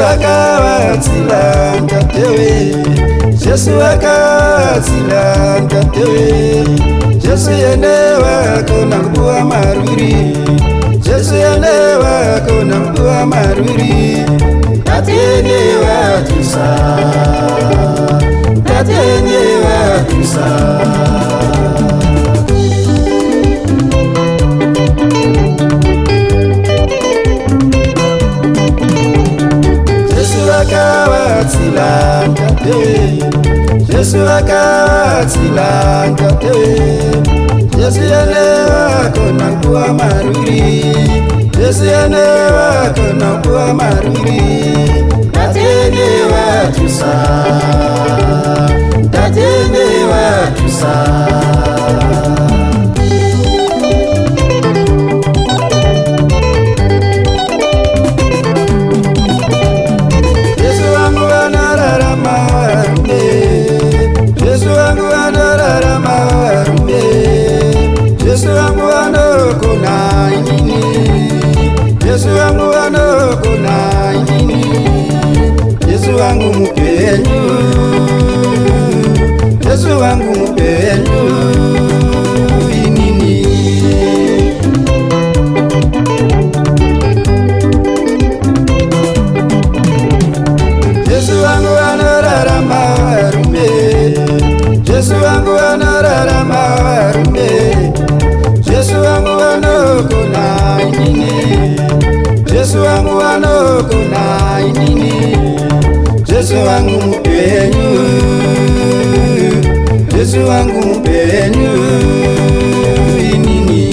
akawatsila ntatewe, Jesu akawatsila ntatewe, Jesu yenewa kona kubuwa maruri, Jesu yenewa kona kubuwa maruri, tatenewa tusa, tatenewa tusa. Akawatsila ntatewe, Jesu akawatsila ntatewe, Jesu yenewa kona kubuwa maruri, Jesu yenewa kona kubuwa maruri, tatenewa tusa, tatenewa tusa. Jesu wangu anokona inini, Jesu wangu anokona inini, Jesu wangu mupenyu, Jesu wangu mupenyu inini. Jesu wangu anorarama rume, Jesu wangu anorarama rume, Jesu wangu anokona inini, Jesu wangu anokona inini, Jesu wangu mupenyu, Jesu wangu mupenyu inini.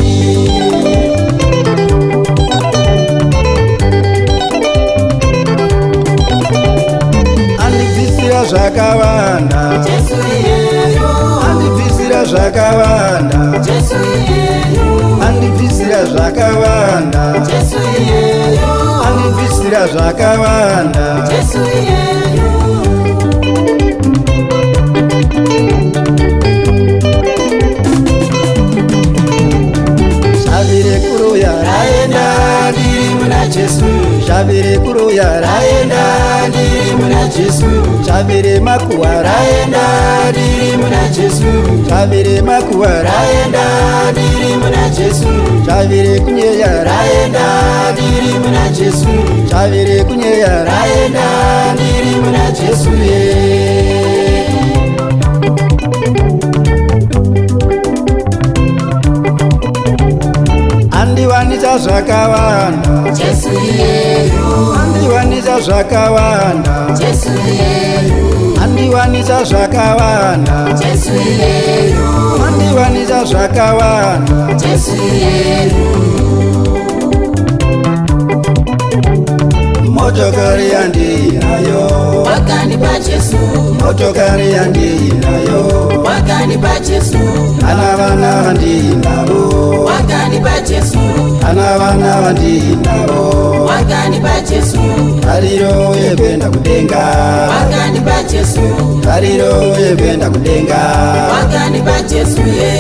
Andibvisira zvakawanda, Jesu iyeyo, andibvisira zvakawanda, Jesu iyeyo, andibvisira zvakawanda, Jesu iyeyo, andibvisira zvakawanda, Jesu iyeyo, shavire kuruya raenda ndiri muna Jesu, shavire kuruya raenda ndiri muna Jesu, shavire makuwa raenda ndiri muna Jesu, shavire makuwa raenda ndiri muna Jesu, shavire kunyeya raenda ndiri muna Jesu, shavire kunyeya raenda ndiri muna Jesu ye. andiwanisa zvakawanda, Jesu iyeyo, andiwanisa zvakawanda, Jesu iyeyo, andiwanisa zvakawanda, Jesu iyeyo, andiwanisa zvakawanda, Jesu iyeyo, motokari yandinayo, wakandipa Jesu, motokari yandinayo, wakandipa Jesu, ana vana vandinavo, wakandipa Jesu, ana vana vandinavo, wakandipa Jesu, tariro yekuenda kudenga, wakandipa Jesu, tariro yekuenda kudenga, wakandipa Jesu ye.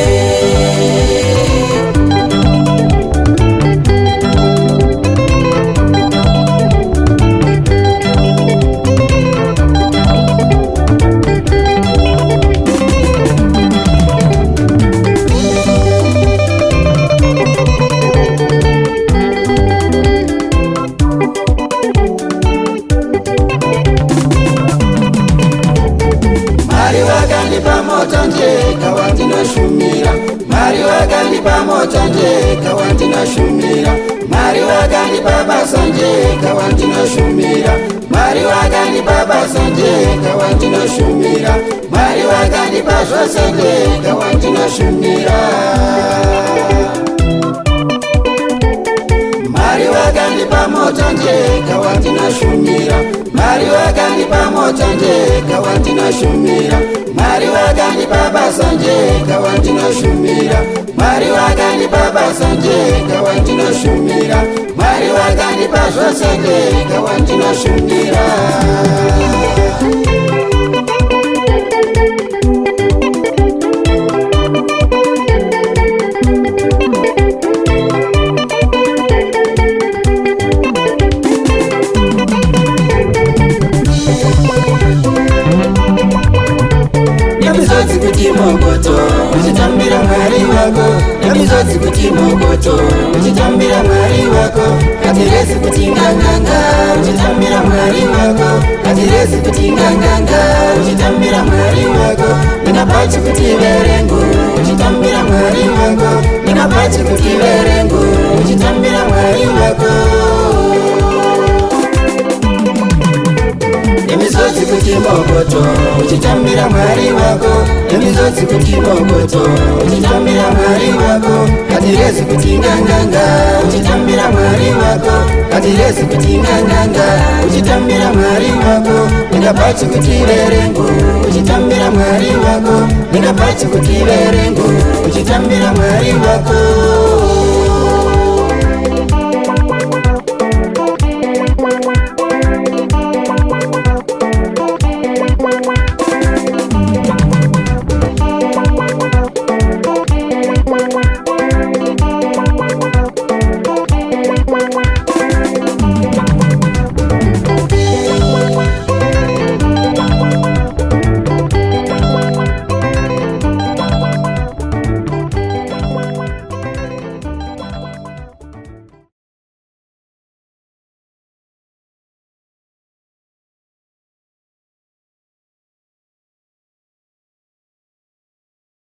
Mari wakandipa mota njeka wandinoshumira, Mari wakandipa mota njeka wandinoshumira, Mari wakandipa basa njeka wandinoshumira, Mari wakandipa basa njeka wandinoshumira, Mari wakandipa zvose njeka wandinoshumira. Mari wakandipa mota njeka wandinoshumira, Mari wakandipa mota njeka wandinoshumira, Mari wakandipa basa njeka wandinoshumira, Mari wakandipa basa njeka wandinoshumira, Mari wakandipa zvose njeka wandinoshumira. nemisodzi kuti mokoto uchitambira mwari wako nemisodzi kuti mokoto uchitambira mwari wako hatirezi kuti nganganga uchitambira mwari wako hatirezi kuti nganganga uchitambira mwari wako ndingapachi kuti verengu uchitambira mwari wako ndingapachi kuti verengu uchitambira mwari wako nemisodzi kuti mokoto uchitambira mwari wako nemisodzi kuti mokoto uchitambira mwari wako hatirezi kuti nganganga uchitambira mwari wako hatirezi kuti nganganga uchitambira mwari wako ndingapachi kuti verengu uchitambira mwari wako ndingapachi kuti verengu uchitambira mwari wako